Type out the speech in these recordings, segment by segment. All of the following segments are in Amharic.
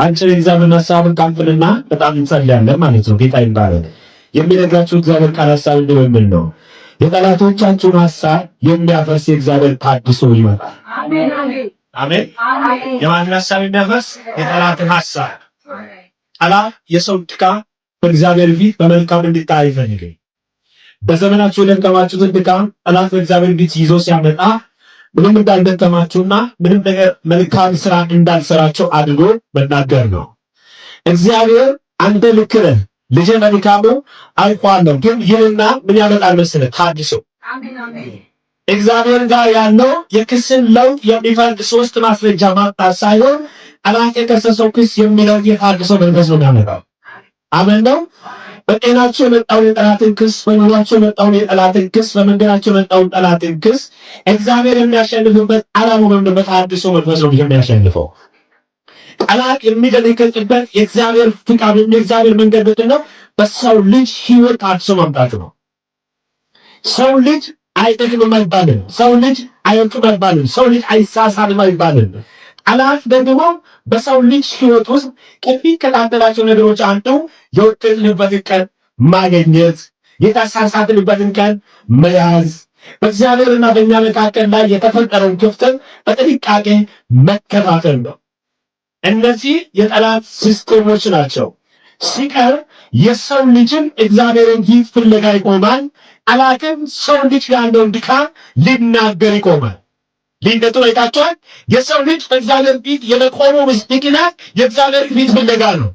አንቺ እግዚአብሔር ሐሳብን ካንፈልና በጣም እንጸልያለን ማለት ነው። ጌታ ይባረክ። የሚነግራችሁ እግዚአብሔር ቃል ሐሳብ እንደምን ነው? የጠላቶቻችሁን ሐሳብ የሚያፈርስ የእግዚአብሔር ታድሶ ይመጣል። አሜን አሜን አሜን። የማንን ሐሳብ የሚያፈርስ? የጠላትን ሐሳብ። ጠላት የሰው ድካም በእግዚአብሔር ፊት በመልካም እንዲታይ አይፈልግም። በዘመናችሁ የደከማችሁትን ድካም ጠላት በእግዚአብሔር ፊት ይዞ ሲያመጣ ምንም እንዳልደከማችሁና ምንም ነገር መልካም ስራ እንዳልሰራችሁ አድርጎ መናገር ነው። እግዚአብሔር አንተ ልክ ነህ ልጄ መልካም ነው አውቃለሁ፣ ግን ይህና ምን ያመጣል መሰለህ? ታድሶ። እግዚአብሔር ጋር ያለው የክስን ለውጥ የሚፈልግ ሶስት ማስረጃ ማምጣት ሳይሆን ጠላት የከሰሰው ክስ የሚለው የታድሶ መንፈስ ነው የሚያመጣው። አሜን ነው። በጤናችሁ የመጣውን የጠላትን ክስ፣ በኑሯችሁ የመጣውን የጠላትን ክስ፣ በመንገዳችሁ የመጣውን ጠላትን ክስ እግዚአብሔር የሚያሸንፍበት ዓላማው ምንድን ነው? ታድሶ መንፈስ ነው የሚያሸንፈው። ጠላት የሚደነግጥበት የእግዚአብሔር ፍቃድ የእግዚአብሔር መንገድ ምንድን ነው? በሰው ልጅ ህይወት ታድሶ ማምጣት ነው። ሰው ልጅ አይጠግብም አይባልም። ሰው ልጅ አይወድቅም አይባልም። ሰው ልጅ አይሳሳትም አይባልም። ጠላት ደግሞ በሰው ልጅ ህይወት ውስጥ ከሚከታተላቸው ነገሮች አንዱ የወደቅንበትን ቀን ማግኘት፣ የተሳሳትንበትን ቀን መያዝ፣ በእግዚአብሔርና በእኛ መካከል ላይ የተፈጠረውን ክፍተት በጥንቃቄ መከታተል ነው። እነዚህ የጠላት ሲስተሞች ናቸው። ሲቀር የሰው ልጅን እግዚአብሔርን ፊት ፍለጋ ይቆማል። ጠላትም ሰው ልጅ ያለውን ድካም ሊናገር ይቆማል። ልዩነቱ አይታችኋል። የሰው ልጅ በእግዚአብሔር ፊት የመቆሙ ምክንያት የእግዚአብሔር ፊት ፍለጋ ነው።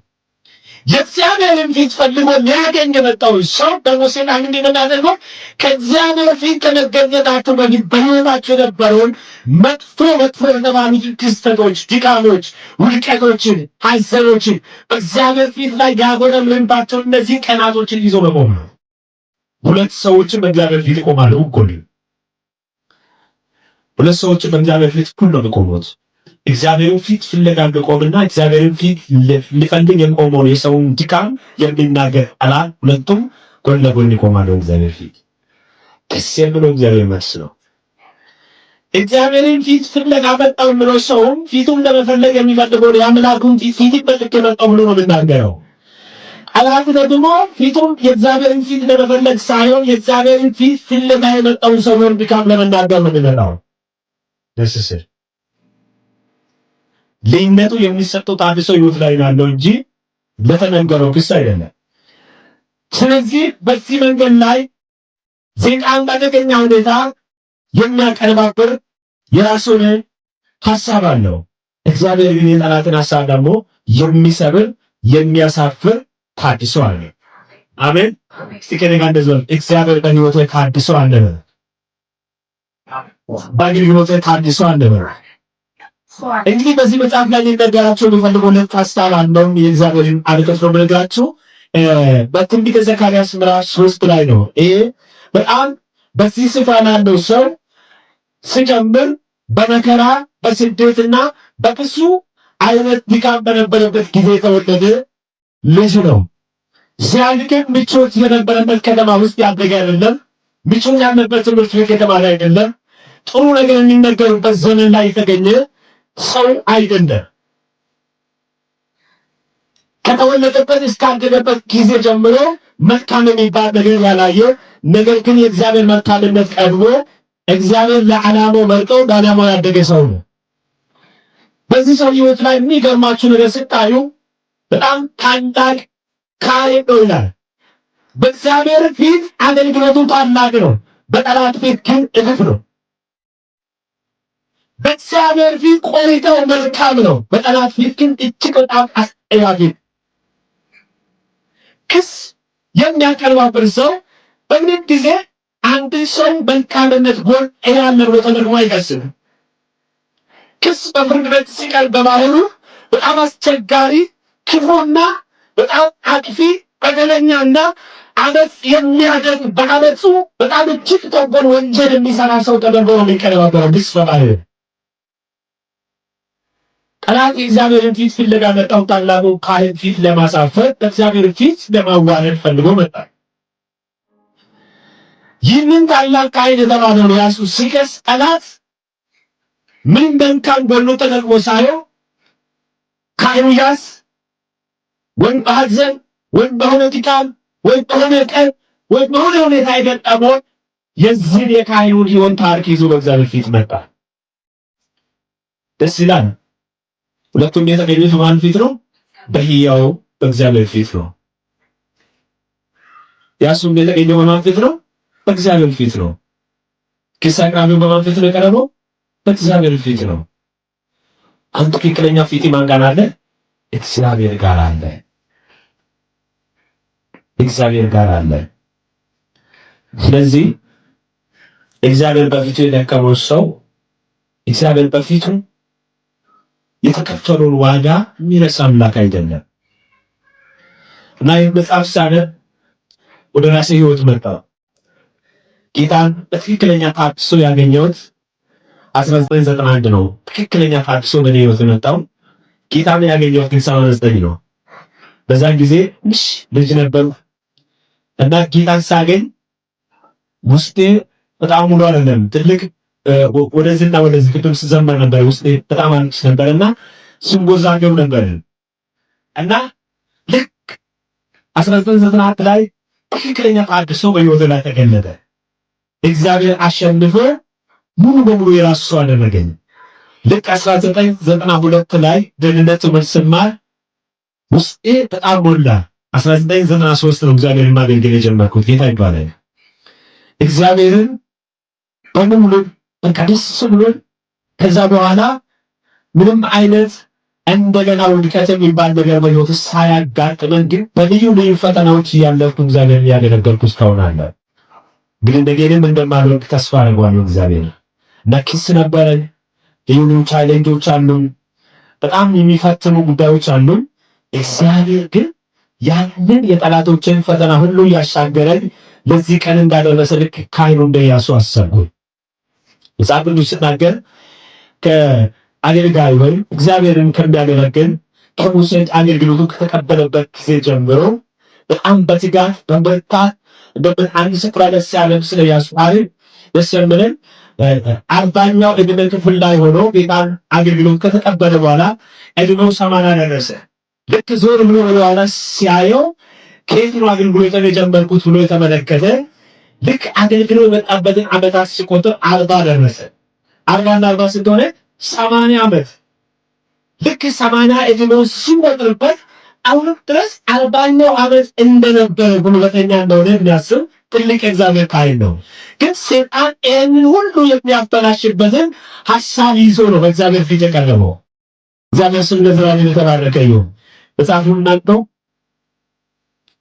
የእግዚአብሔርን ፊት ፈልጎ ሊያገኝ የመጣው ሰው በሙሴ ላይ እንደምናደርገው ከእግዚአብሔር ፊት ከመገኘታቸው በፊት በሕይወታቸው የነበረውን መጥፎ የተባሉ ክስተቶች፣ ድካሞች፣ ውድቀቶችን፣ ሐዘኖችን በእግዚአብሔር ፊት ላይ ያጎደሉባቸው እነዚህ ቀናቶችን ይዞ መቆም ነው። ሁለት ሰዎችን በእግዚአብሔር ፊት ይቆማሉ እኩል። ሁለት ሰዎችን በእግዚአብሔር ፊት እኩል ነው የሚቆሙት። እግዚአብሔርን ፊት ፍለጋ እንደቆምና እግዚአብሔርን ፊት ሊፈልግ የቆመውን የሰውን ድካም የሚናገር ጠላት ሁለቱም ጎን ለጎን ይቆማሉ እግዚአብሔር ፊት። ደስ የሚለው እግዚአብሔር መልስ ነው። እግዚአብሔርን ፊት ፍለጋ መጣው ብሎ ሰውም ፊቱን ለመፈለግ የሚፈልገው የአምላኩን ፊት ይፈልግ መጣው ብሎ ነው የሚናገረው። ጠላት ደግሞ ፊቱን የእግዚአብሔርን ፊት ለመፈለግ ሳይሆን የእግዚአብሔርን ፊት ፍለጋ የመጣውን ሰውን ድካም ለመናገር ነው የሚመጣው። ደስ ሲል ልዩነቱ የሚሰጠው ታድሶ ህይወት ላይ ያለው እንጂ ለተነገረው ክስ አይደለም። ስለዚህ በዚህ መንገድ ላይ ሰይጣን በአደገኛ ሁኔታ የሚያቀርባብር የራሱን ሐሳብ አለው። እግዚአብሔር ግን የጠላትን ሐሳብ ደግሞ የሚሰብር የሚያሳፍር ታድሶ አለ። አሜን። እስቲ ከኔ ጋር እንደዚህ እግዚአብሔር በህይወት ላይ ታድሶ አለ። በህይወት ላይ ታድሶ አለ። እንግዲህ በዚህ መጽሐፍ ላይ ሊነገራቸው የሚፈልገው ሐሳብ አንደውም የእግዚአብሔርን አንቀጽ ነው የምነግራችሁ። በትንቢተ ዘካርያስ ምዕራፍ 3 ላይ ነው። ይሄ በጣም በዚህ ስፍራ ያለው ሰው ሲጀምር በመከራ በስደትና በብዙ አይነት ድካም በነበረበት ጊዜ የተወለደ ልጅ ነው። ሲያድግም ምቾት የነበረበት ከተማ ውስጥ ያደገ አይደለም። ምቾት ያለበት ትምህርት ቤት የተማረ አይደለም። ጥሩ ነገር የሚነገሩበት ዘመን ላይ የተገኘ ሰው አይደለም። ከተወለደበት እስካደገበት ጊዜ ጀምሮ መልካም የሚባል ነገር ያላየ፣ ነገር ግን የእግዚአብሔር መልካምነት ቀድሞ እግዚአብሔር ለዓላማው መርጦ በዓላማው ያደገ ሰው ነው። በዚህ ሰው ህይወት ላይ የሚገርማችሁ ነገር ስታዩ በጣም ታላቅ ካህን ነው ይላል። በእግዚአብሔር ፊት አገልግሎቱ ታላቅ ነው፣ በጠላት ፊት ግን እልፍ ነው። በእግዚአብሔር ፊት ቆይታው መልካም ነው፣ በጠላት ፊት ግን እጅግ በጣም አስጠያቂ። ክስ የሚያቀርባብር ሰው በምን ጊዜ አንድ ሰው መልካምነት ጎን ያለ ነው ተደርጎ አይከስም። ክስ በፍርድ ቤት ሲቀርብ በማለቱ በጣም አስቸጋሪ፣ ክፉና በጣም አጥፊ፣ በደለኛና አመፅ የሚያደርግ በአመፁ በጣም እጅግ ተንኮል ወንጀል የሚሰራ ሰው ተደርጎ ነው የሚቀርበው ክስ በማለት። ጠላት የእግዚአብሔርን ፊት ፍለጋ መጣው ታላቁ ካህን ፊት ለማሳፈር በእግዚአብሔር ፊት ለማዋረድ ፈልጎ መጣ። ይህንን ታላቅ ካህን የተባለው ራሱ ሲከስ ጠላት ምን መልካም ጎኑ ተደርጎ ሳየው ካህኑ ያስ ወይም በሐዘን ወይም በሆነ ድካም ወይም በሆነ ቀን ወይም በሆነ ሁኔታ የገጠመው የዚህን የካህኑን ሕይወት ታሪክ ይዞ በእግዚአብሔር ፊት መጣ። ደስ ይላል። ሁለቱም የተገኙት በማን ፊት ነው? በሕያው በእግዚአብሔር ፊት ነው። ያሱም የተገኘው በማን ፊት ነው? በእግዚአብሔር ፊት ነው። ክስ አቅራቢው በማን ፊት ነው የቀረበው? በእግዚአብሔር ፊት ነው። አንተ ትክክለኛ ፊት ማን ጋር አለ? እግዚአብሔር ጋር አለ። እግዚአብሔር ጋር አለ። ስለዚህ እግዚአብሔር በፊቱ የደቀመው ሰው እግዚአብሔር በፊቱ የተከፈለውን ዋጋ የሚረሳ አምላክ አይደለም። እና ይህ መጽሐፍ ሳነብ ወደ ራሴ ህይወት መጣ። ጌታን በትክክለኛ ታድሶ ያገኘሁት 1991 ነው። ትክክለኛ ታድሶ በኔ ህይወት መጣው። ጌታን ያገኘሁት ግን 79 ነው። በዛን ጊዜ ልጅ ነበር እና ጌታን ሳገኝ ውስጤ በጣም ሙሉ አይደለም። ትልቅ ወደዚህና ወደዚህ ቅድም ስዘመር ነበር። ውስጤ በጣም አንስ ነበርና ስንጎዛገብ ነበር እና ልክ 1994 ላይ ትክክለኛ ታድሶ በህይወቴ ላይ ተገለጠ። እግዚአብሔር አሸንፎ ሙሉ በሙሉ የራሱ ሰው አደረገኝ። ልክ 1992 ላይ ደህንነት ትምህርት ስማር ውስጤ በጣም ሞላ። 1993 ነው እግዚአብሔርን ማገልገል የጀመርኩት። ጌታ ይባላል። እግዚአብሔርን በሙሉ በቃ ደስ ብሎኝ ከዛ በኋላ ምንም አይነት እንደገና ውድቀት የሚባል ነገር በህይወት ሳያጋጥመን ግን በልዩ ልዩ ፈተናዎች እያለፍኩ እግዚአብሔርን እያገለገልኩ እስካሁን አለ። ግን እንደገናም እንደማልወድቅ ተስፋ አደርጋለሁ። እግዚአብሔር እና ክስ ነበረኝ፣ ልዩ ቻሌንጆች አሉን፣ በጣም የሚፈትኑ ጉዳዮች አሉን። እግዚአብሔር ግን ያንን የጠላቶችን ፈተና ሁሉ ያሻገረኝ ለዚህ ቀን እንዳደረሰ ልክ ካህኑ እንደ ኢያሱ አሰብኩ። መጽሐፍ ቅዱስ ሲናገር ከአገልጋይ ወይም እግዚአብሔርን ከሚያገለግል ከሙሴ አገልግሎቱ ከተቀበለበት ጊዜ ጀምሮ በጣም በትጋት በመርታት በአንድ ስፍራ ደስ ያለን ስለ ኢያሱ ታሪክ ደስ የሚለን 40ኛው ዕድሜ ክፍል ላይ ሆኖ ጌታን አገልግሎት ከተቀበለ በኋላ ዕድሜው 80 ደረሰ። ልክ ዞር ብሎ ወደኋላ ሲያየው ከየት ነው አገልግሎትን የጀመርኩት ብሎ የተመለከተ ልክ አገልግሎት የመጣበትን ዓመታት ሲቆጥር 40 ደረሰ። 40 እና 40 ስለሆነ 80 ዓመት። ልክ 80 ዕድሜው ሲቆጥርበት አሁንም ድረስ 40ኛው ዓመት እንደነበረ ጉልበተኛ እንደሆነ የሚያስብ ትልቅ እግዚአብሔር ኃይል ነው። ግን ሰይጣን ይህንን ሁሉ የሚያበላሽበትን ሐሳብ ይዞ ነው በእግዚአብሔር ፊት የቀረበው። እግዚአብሔር ስም ለዘላለም የተባረከ ይሁን። መጽሐፉን እናንተው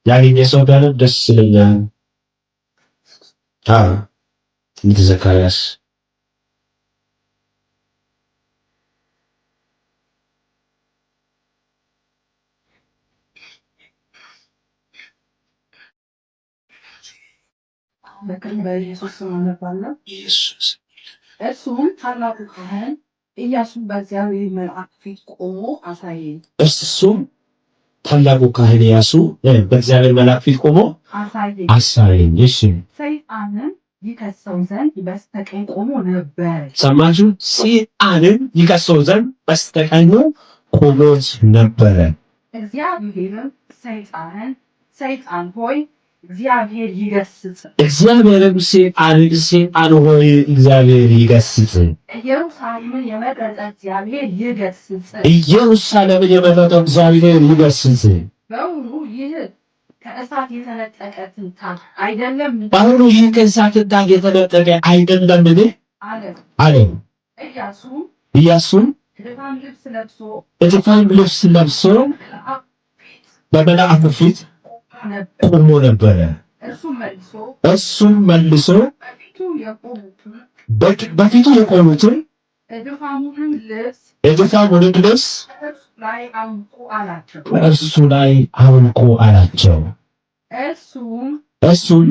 ያገኘ ሰው ጋር ደስ ይለኛል። ትንቢተ ዘካርያስ በኢየሱስ ስም አነባለሁ። እርሱም ታላቁ ካህን ኢያሱ በእግዚአብሔር መልአክ ፊት ቆሞ አሳየኝ። እርሱም ታላቁ ካህን ኢያሱ በእግዚአብሔር መልአክ ፊት ቆሞ አሳየኝ። እሺ፣ ሰይጣንን ይከሰው ዘንድ በስተቀኝ ቆሞ ነበር። ሰማችሁ? ሰይጣንን ይከሰው ዘንድ በስተቀኙ ቆሞ ነበረ። እግዚአብሔርም ሰይጣንን ሰይጣን ሆይ እግዚአብሔር ይገስጽ። እግዚአብሔርም ሰይጣን ሆይ እግዚአብሔር ይገስጽ። ኢየሩሳሌምን የመረጠ እግዚአብሔር ይገስጽ። ኢየሩሳሌምን የመረጠ እግዚአብሔር ይገስጽ። በውኑ ይህ ከእሳት የተነጠቀ ትንታግ አይደለም? በውኑ ይህ ከእሳት ትንታግ የተነጠቀ አይደለምን? አለ። ኢያሱም እድፋም ልብስ ለብሶ በመልአኩ ፊት ቆሞ ነበረ። እርሱም መልሶ በፊቱ የቆሙትን እድፋሙንም ልብስ እርሱ ላይ አውልቁ አላቸው። እርሱም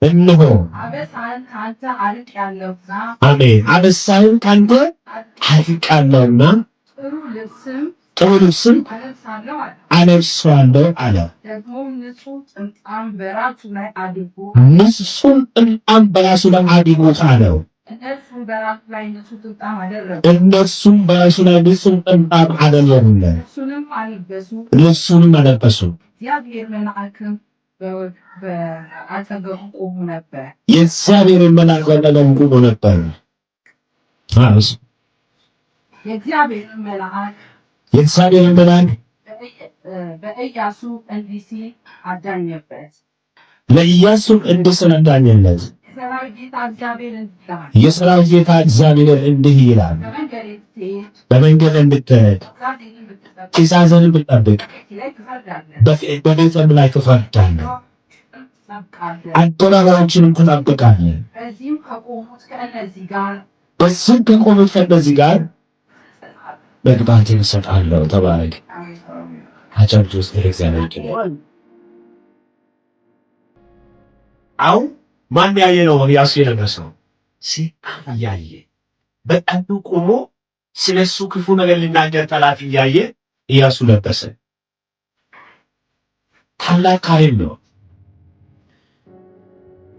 እነሆ አበሳህን ካንተ አርቄአለሁና፣ አሜን፣ አበሳህን ካንተ አርቄአለሁና ጥሩ ልብስም አለብሰዋለሁ አለ። ደግሞም ንጹሕ ጥምጣም በራሱ ላይ አድርጎ አለው። እነርሱም እነሱም በራሱ ላይ ንጹሕ ጥምጣም አደረጉለት፣ ልብሱንም አለበሱ። የእግዚአብሔርን መልአክ በአጠገቡ ቆሞ ነበር። የእግዚአብሔርን መልአክ በኢያሱ እንዲህ ሲል አዳኘበት። ለኢያሱም እንዲህ ሲል አዳኘለት። የሠራዊት ጌታ እግዚአብሔር እንዲህ ይላል፣ በመንገድ እንድትሄድ ትእዛዝን ብትጠብቅ በቤትም ላይ ትፈርዳለህ፣ አደባባዮችንም ትጠብቃለህ። በዚህም ከቆሙት ከእነዚህ ጋር መግባትን እሰጥሃለሁ። ተባረክ። አጨብጭ ውስጥ እግዚአብሔር ይችላል። አሁን ማን ያየ ነው? ኢያሱ የለበሰው ሰይጣን እያየ በቀኙ ቆሞ ስለሱ ክፉ ነገር ሊናገር ጠላት እያየ ኢያሱ ለበሰ። ታላቅ ኃይል ነው።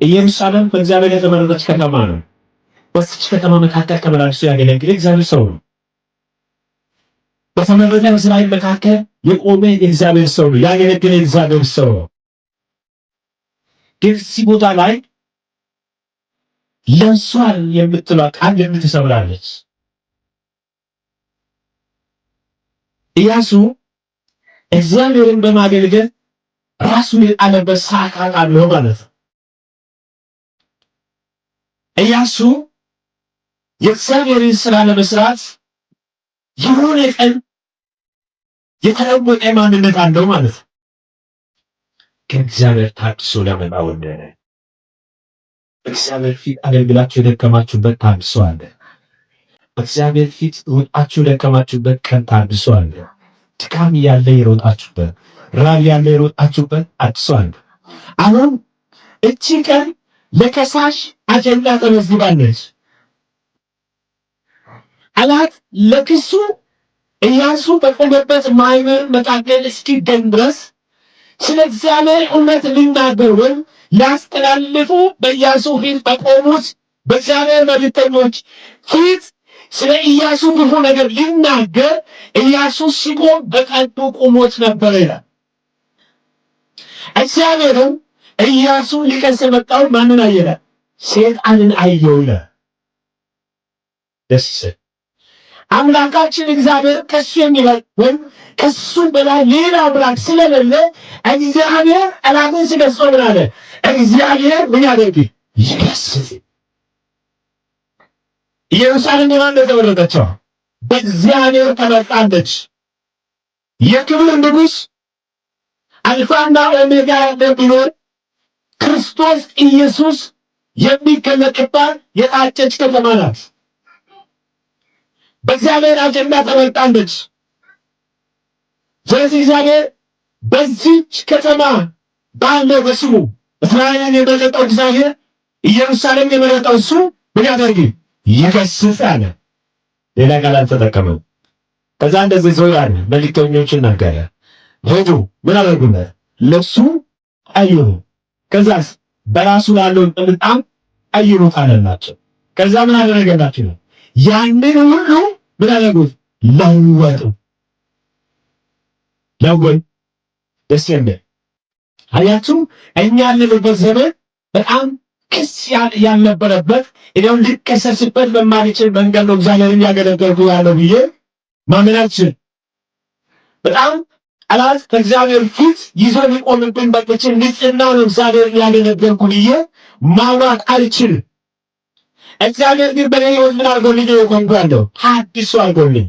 ኢየሩሳሌም በእግዚአብሔር የተመረጠች ከተማ ነው። በዚች ከተማ መካከል ተመላልሶ ያገለግል እግዚአብሔር ሰው ነው። በተመረጠ እስራኤል መካከል የቆመ የእግዚአብሔር ሰው ነው። ያገለግል የእግዚአብሔር ሰው ነው። ግን እዚህ ቦታ ላይ ለብሷል የምትለው ቃል የምትሰብራለች። ኢያሱ እግዚአብሔርን በማገልገል ራሱን የጣለበት ሰዓት አለው ማለት ነው። ኢያሱ የእግዚአብሔርን ስራ ለመስራት የሆነ ቀን የተለወጠ ማንነት አለው ማለት ነው። ከእግዚአብሔር ታድሶ ለመጣ ወደነ በእግዚአብሔር ፊት አገልግላችሁ የደከማችሁበት ታድሶ አለ። በእግዚአብሔር ፊት ሮጣችሁ የደከማችሁበት ቀን ታድሶ አለ። ድካም ያለ የሮጣችሁበት፣ ራብ ያለ የሮጣችሁበት ታድሶ አለ። አሁን እቺ ቀን ለከሳሽ አጀንዳ ተመዝግባለች። ጠላት ለክሱ ኢያሱ በቆመበት ማዕበል መካከል እስኪገኝ ድረስ ስለ እግዚአብሔር እውነት ሊናገር ወይም ሊያስተላልፉ በኢያሱ ፊት በቆሙት በእግዚአብሔር መልእክተኞች ፊት ስለ ኢያሱ ክፉ ነገር ሊናገር ኢያሱ ሲቆም በቀኙ ቆሞት ነበር ይላል። እግዚአብሔርም ኢያሱ ሊከስ የመጣው ማንን አየለ? ሰይጣንን አየው ይላል። ደስ ይላል። አምላካችን እግዚአብሔር ከሱ የሚበልጥ ወይም ከሱ በላይ ሌላ አምላክ ስለሌለ እግዚአብሔር ጠላትን ሲገስጾ ምን አለ? እግዚአብሔር ምን ያደርግ? ይገስጽ። ኢየሩሳሌም የማን ተመረጠችው? በእግዚአብሔር ተመርጣለች። የክብር ንጉሥ አልፋና ኦሜጋ ቢኖር ክርስቶስ ኢየሱስ የሚገለጥባት የታጨች ከተማ ናት። በእግዚአብሔር አጀንዳ ተመርጣለች። ስለዚህ እግዚአብሔር በዚች ከተማ ባለው በስሙ እስራኤልን የመረጠው እግዚአብሔር ኢየሩሳሌም የመረጠው እሱ ምን ያደርግ? ይገስጽ አለ። ሌላ ቃል አልተጠቀመም። ከዛ እንደዚህ ሰው ያለ መልእክተኞችን ነገረ። ሄዱ ምን አደረጉለት? ልብሱ ቀይሩ፣ ከዛስ በራሱ ላለውን ጥምጣም ቀይሩት አለላቸው። ከዛ ምን አደረገላቸው? ያንን ሁሉ ምን አደረጉት? ለወጡ። ለወጥ ደስ የሚል አያችሁ። እኛ ያለንበት ዘመን በጣም ክስ ያልነበረበት እኔው ልከሰስበት በማልችል መንገድ ነው እግዚአብሔርን ያገለገልኩ ያለው ብዬ ማመናችን በጣም ጠላት ከእግዚአብሔር ፊት ይዞ ሊቆምብን በቅችል ንጽሕና ነው እግዚአብሔርን ያገለገልኩ ብዬ ማውራት አልችልም። እግዚአብሔር ግን በእኔ ሕይወት ምን አድርጎልኝ የቆምኩ ያለው? ታድሶ አድርጎልኝ።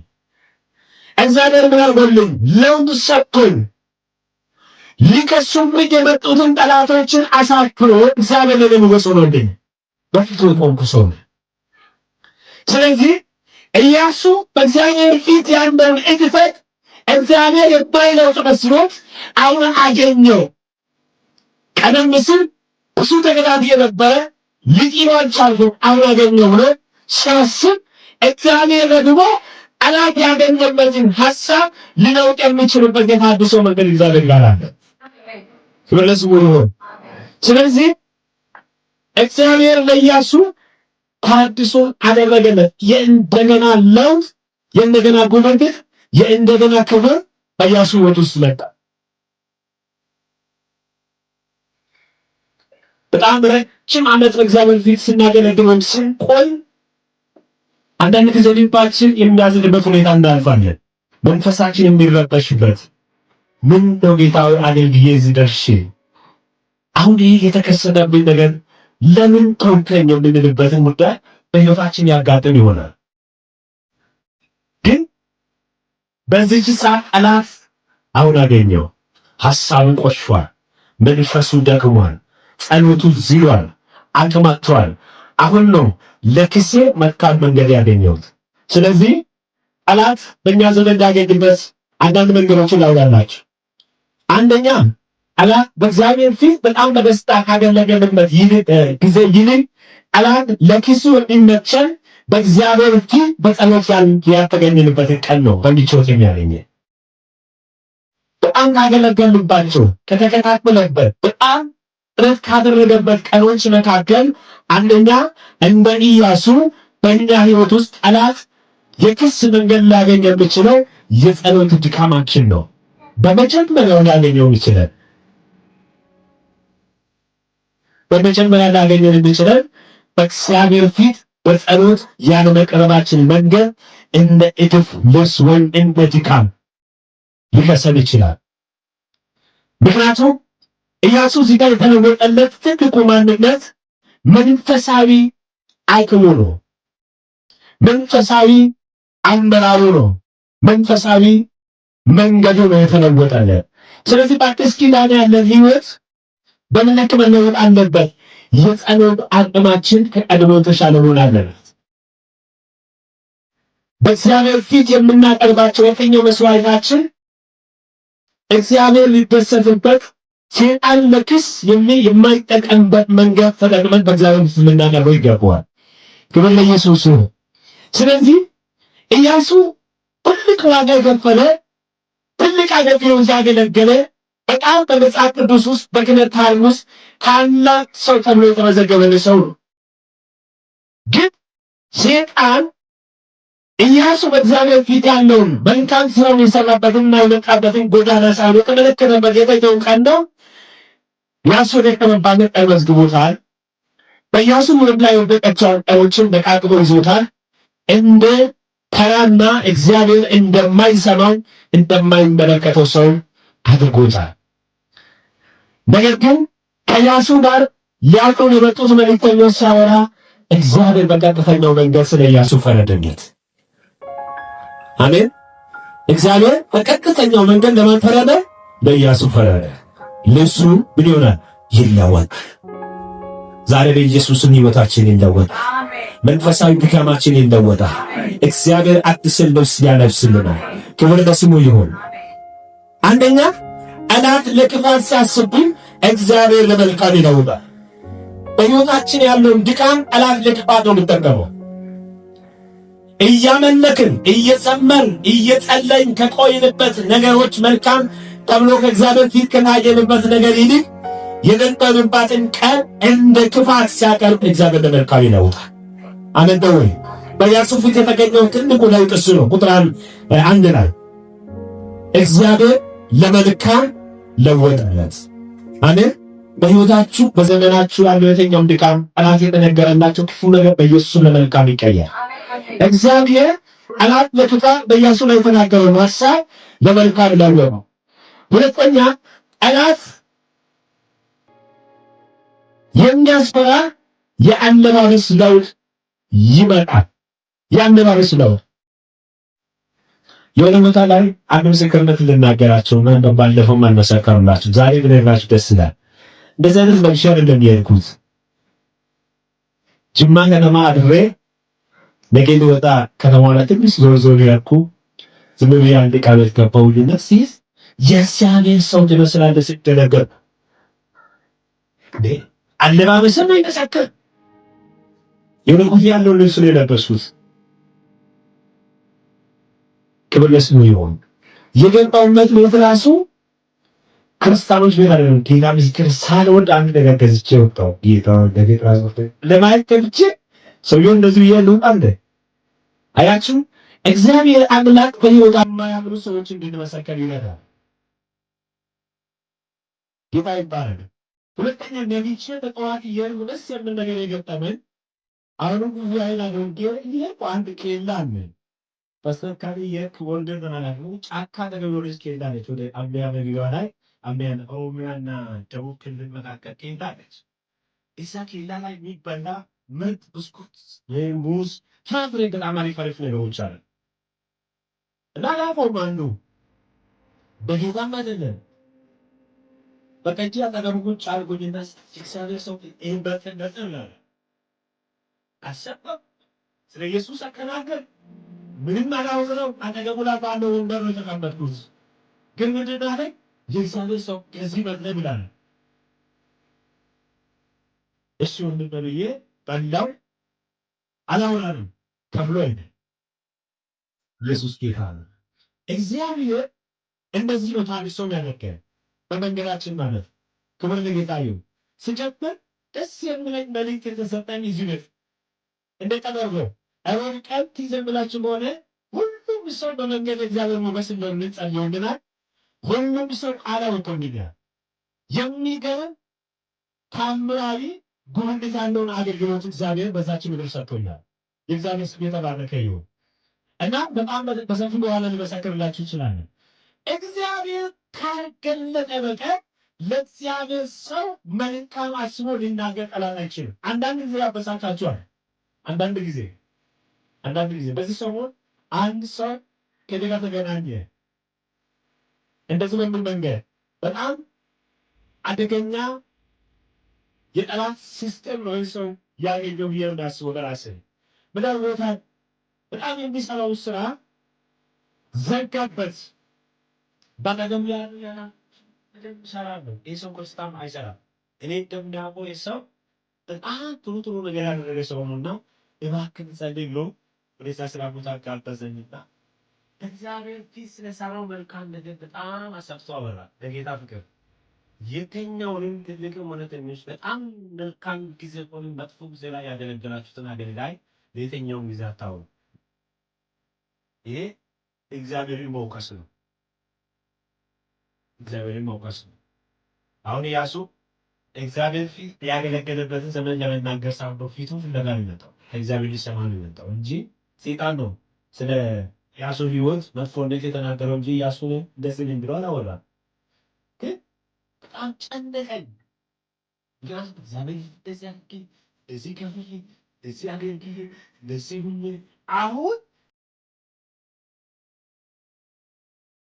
እግዚአብሔር ምን አድርጎልኝ? ለውጥ ሰጥቶኝ ሊከሱብኝ የመጡትን ጠላቶችን አሳክሮ እግዚአብሔር ለኔ ሞገስ ሆኖልኝ በፊቱ የቆምኩ ሰው ነኝ። ስለዚህ ኢያሱ በእግዚአብሔር ፊት ያለውን እድፈት እግዚአብሔር የማይለውጥ መስሎት አሁን አገኘው። ቀደም ሲል ብዙ ተከታትዬ ነበረ ልጥለው አልቻልኩም፣ አሁን አገኘው ብሎ ሲያስብ እግዚአብሔር ደግሞ ጠላት ያገኘበትን ሀሳብ ሊለውጥ የሚችልበት የታድሶ መንገድ እግዚአብሔር ጋር አለ። ስለዚህ እግዚአብሔር ለኢያሱ ታድሶ አደረገለት። የእንደገና ለውጥ፣ የእንደገና ጉልበት፣ የእንደገና ክብር በኢያሱ ሕይወት ውስጥ መጣ። በጣም ረጅም ዓመት በእግዚአብሔር ፊት ስናገለግል ወይም ስንቆይ አንዳንድ ጊዜ ልባችን የሚያዝንበት ሁኔታ እናልፋለን። መንፈሳችን የሚረበሽበት ምን ነው ጌታዊ አገልግዬ እዚህ ደርሼ አሁን ይህ የተከሰተብኝ ነገር ለምን ተውከኝ የምንልበትን ጉዳይ በሕይወታችን ያጋጥም ይሆናል። ግን በዚህች ሰዓት ጠላት አሁን አገኘው። ሐሳቡን ቆሽሿል፣ መንፈሱ ደክሟል፣ ጸሎቱ ዝሏል፣ አቅማቷል። አሁን ነው ለክሴ መልካም መንገድ ያገኘሁት። ስለዚህ ጠላት በእኛ ዘመን እንዳገኝበት አንዳንድ መንገዶችን ላውራላችሁ። አንደኛ ጠላት በእግዚአብሔር ፊት በጣም በደስታ ካገለገልበት ጊዜ ይልቅ ጠላት ለኪሱ የሚመቸን በእግዚአብሔር ፊት በጸሎት ያልተገኘንበትን ቀን ነው በሚቾት የሚያገኘ። በጣም ካገለገልባቸው ከተከታተለበት በጣም ጥረት ካደረገበት ቀኖች መካከል አንደኛ እንደ ኢያሱ በእኛ ሕይወት ውስጥ ጠላት የክስ መንገድ ሊያገኝ የሚችለው የጸሎት ድካማችን ነው። በመጀመሪያው ሊያገኘው ይችላል። በመጀመሪያ ሊያገኘን የሚችለን በእግዚአብሔር ፊት በጸሎት ያለ መቅረባችን መንገድ እንደ እድፍ ልብስ ወይም እንደ ድካም ሊከሰል ይችላል። ምክንያቱም ኢያሱ እዚህ ጋር የተለወጠለት ትልቁ ማንነት መንፈሳዊ አቅሙ ነው። መንፈሳዊ አመራሩ ነው። መንፈሳዊ መንገዱ ነው የተለወጠለት። ስለዚህ በአዲስ ኪዳን ያለን ሕይወት በምን ልክ መለወጥ አለበት? የጸሎት አቅማችን ከቀድሞ የተሻለ መሆን አለበት። በእግዚአብሔር ፊት የምናቀርባቸው የትኛው መስዋዕታችን እግዚአብሔር ሊደሰትበት ሰይጣን ለክስ የማይጠቀምበት መንገድ ተጠቅመን በእግዚአብሔር ፊት ልናቀርበው ይገባዋል። ክብር ለኢየሱስ ይሁን። ስለዚህ ኢያሱ ትልቅ ዋጋ የከፈለ ትልቅ አገልግሎት ያገለገለ በጣም በመጽሐፍ ቅዱስ ውስጥ በክህነት ታሪክ ውስጥ ታላቅ ሰው ተብሎ የተመዘገበ ሰው ነው። ግን ሰይጣን ኢያሱ በእግዚአብሔር ፊት ያለውን መልካም ስራውን የሰራበትንና የመጣበትን ጎዳና ሳይሆን የተመለከተበት የትኛውን ቀን ነው? ኢያሱ የደከመባትን ቀን መዝግቦታል። በኢያሱ ምድር ላይ የወደቀችውን ቀኖችን ነቃቅሎ ይዞታል። እንደ ተራና እግዚአብሔር እንደማይሰማው እንደማይመለከተው ሰው አድርጎታል። ነገር ግን ከኢያሱ ጋር ሊያውቁን የመጡት መልእክተኞች ሲያወራ እግዚአብሔር በቀጥተኛው መንገድ ስለ ኢያሱ ፈረደለት። አሜን። እግዚአብሔር በቀጥተኛው መንገድ ለማን ፈረደ? ለኢያሱ ፈረደ። ለሱ ምን ይሆናል? ይለወጥ። ዛሬ በኢየሱስም ሕይወታችን ይለወጥ። መንፈሳዊ ድካማችን ይለወጣል። እግዚአብሔር አዲስ ልብስ ያለብስልናል። ክብር ለስሙ ይሁን። አንደኛ ጠላት ለክፋት ሲያስብን እግዚአብሔር ለመልካም ይለውጣል። በሕይወታችን ያለውን ድካም ጠላት ለክፋት ነው የሚጠቀመው። እያመለክን እየጸመርን እየጸለይን ከቆይንበት ነገሮች መልካም ተብሎ ከእግዚአብሔር ፊት ከታየንበት ነገር ይልቅ የነበርንባትን ቀን እንደ ክፋት ሲያቀርብ እግዚአብሔር ለመልካም ይለውጣል። አሜን። በኢያሱ ፊት የተገኘው ትልቁ ለውጥ እሱ ነው። ቁጥር 1 ላይ እግዚአብሔር ለመልካም ለወጠለት። አሜን። በሕይወታችሁ በዘመናችሁ ያለው የትኛውም ድካም ጠላት የተነገረላቸው ክፉ ነገር በኢየሱስ ለመልካም ይቀየር። እግዚአብሔር ጠላት ለክፋት በኢያሱ ላይ የተናገረውን ሐሳብ ለመልካም ለወጠው። ሁለተኛ ጠላት የሚያስፈራ የአለባበስ ለውጥ ይመጣል። የአለባበስ ለውጥ የሆነ ቦታ ላይ አንድ ምስክርነት ልናገራቸውና ባለፈው አልመሰከርላችሁ ዛሬ ብነግራችሁ ደስ ይላል። እንደዚህ አይነት መልሻ አይደለም የሄድኩት። ጅማ ከተማ አድሬ ነገ ልወጣ ከተማው ላይ ትንሽ ዞር ያልኩ ዝም ብዬ አንድ ቃል ገባሁልና ሲስ የእግዚአብሔር ሰው ትመስላለህ ስትደነገር አለባበስም አይመሰክር የሆነ ኮፍያ ያለው ልብስ ነው የለበሱት። ክብር ለስሙ ይሁን። የገባውበት ቤት ራሱ ክርስቲያኖች ቤት አይደለም። ጌታ ምስክር ሳልወድ አንድ ነገር ገዝቼ ወጣሁ። ጌታ ለጌታ ራሱ ለማየት ገብቼ ሰውየው እንደዚህ ብዬ ልውጣ እንደ አያችሁ፣ እግዚአብሔር አምላክ በሕይወት የማያምኑ ሰዎች እንድንመሰከር ይረዳል። ጌታ ይባረክ። ሁለተኛ ነቢቼ በጠዋት የርሙነስ የምን ነገር የገጠመን አሁንም ብዙ አይን አገልግል ይሄ አንድ ኬላ አለ በስተካሪ የወልደ ዘመናት ጫካ ተገበሬዎች ኬላ ነች። ወደ አምቢያ መግቢያ ላይ አምቢያን ኦሮሚያና ደቡብ ክልል መካከል ኬላ ነች። እዛ ኬላ ላይ የሚበላ ምርጥ ብስኩት ወይም ሙዝ ፍራፍሬ በጣም አሪፍ አሪፍ ነገሮች አሉ እና ላፎም አንዱ በጌታም አይደለም በቀጂ አጠገቡ ቁጭ አድርጎኝና እግዚአብሔር ሰው ይህን በትነት ነው አሰበም ስለ ኢየሱስ አከናገር ምንም አላወራው። አጠገቡ ላይ ባለው ወንበር ነው የተቀመጥኩት። ግን ምንድን አለኝ የእግዚአብሔር ሰው ከዚህ በላይ ብላል። እሺ ወንድም ብዬ በላው አላወራንም ተብሎ አይደል። ኢየሱስ ጌታ ነው። እግዚአብሔር እንደዚህ ነው ታሪክ ሰው ያደርገን በመንገዳችን ማለት ክብር ለጌታ ይሁን። ስጀምር ደስ የሚለኝ መልእክት የተሰጠኝ እዚህ ነው። እንደ ቀበሮ አሁን ቀን ትዘምላችሁ በሆነ ሁሉም ሰው በመንገድ እግዚአብሔር ሞገስ እንደምንጸልየው እንድናል ሁሉም ሰው አላወቀውም። የሚገርም ታምራዊ ጉብኝት ያለውን አገልግሎት እግዚአብሔር በዛች ምድር ሰጥቶኛል። የእግዚአብሔር ስም የተባረከ ይሁን እና በጣም በሰፊ በኋላ ልመሰክርላችሁ ይችላል። እግዚአብሔር ካልገለጠ በቀር ለእግዚአብሔር ሰው መልካም አስቦ ሊናገር ጠላት አይችልም። አንዳንድ ጊዜ ያበሳጫችኋል። አንዳንድ ጊዜ በዚህ ሰሞን አንድ ሰው ከሌላ ተገናኘ። እንደዚህ በምን መንገድ በጣም አደገኛ የጠላት ሲስተም ነው ሰው ያገኘው ብዬ እንዳስበው በራስህ ምናልባት በጣም የሚሰራው ስራ ዘጋበት። በቀደም ያለ ሰራለሁ የሰው ክርስታም አይሰራም። እኔ እንደምናውቀው የሰው በጣም ጥሩ ነገር ያደረገ ሰው ነውና እባክህን ጸልይ ብሎ ወደዛ ስራ ቦታ ጋበዘኝና እግዚአብሔር ፊት ስለሰራው መልካም ነገር በጣም አሰብቶ አወራ። ለጌታ ፍቅር የትኛውንም ትልቅም ሆነ ትንሽ በጣም መልካም ጊዜ ሆነ መጥፎ ጊዜ ላይ ያገለገላችሁትን አገልጋይ ለየትኛውም ጊዜ አታውሩ። ይሄ እግዚአብሔርን መውቀስ ነው። እግዚአብሔርን መውቀስ ነው። አሁን ኢያሱ እግዚአብሔር ፊት ያገለገለበትን ዘመን ለመናገር ሳይሆን ፊቱን ፍለጋ ነው የመጣው። ከእግዚአብሔር ሊሰማ ነው የመጣው እንጂ ሴጣን ነው ስለ ኢያሱ ሕይወት መጥፎነት የተናገረው እንጂ ኢያሱ እንደዚህ ነው ብሎ አላወራም። ግን በጣም ጨነቀኝ። ምክንያቱም እግዚአብሔር እንደዚህ አድርጌ እንደዚህ ከፍዬ እንደዚህ አገልግዬ እንደዚህ ሁኜ አሁን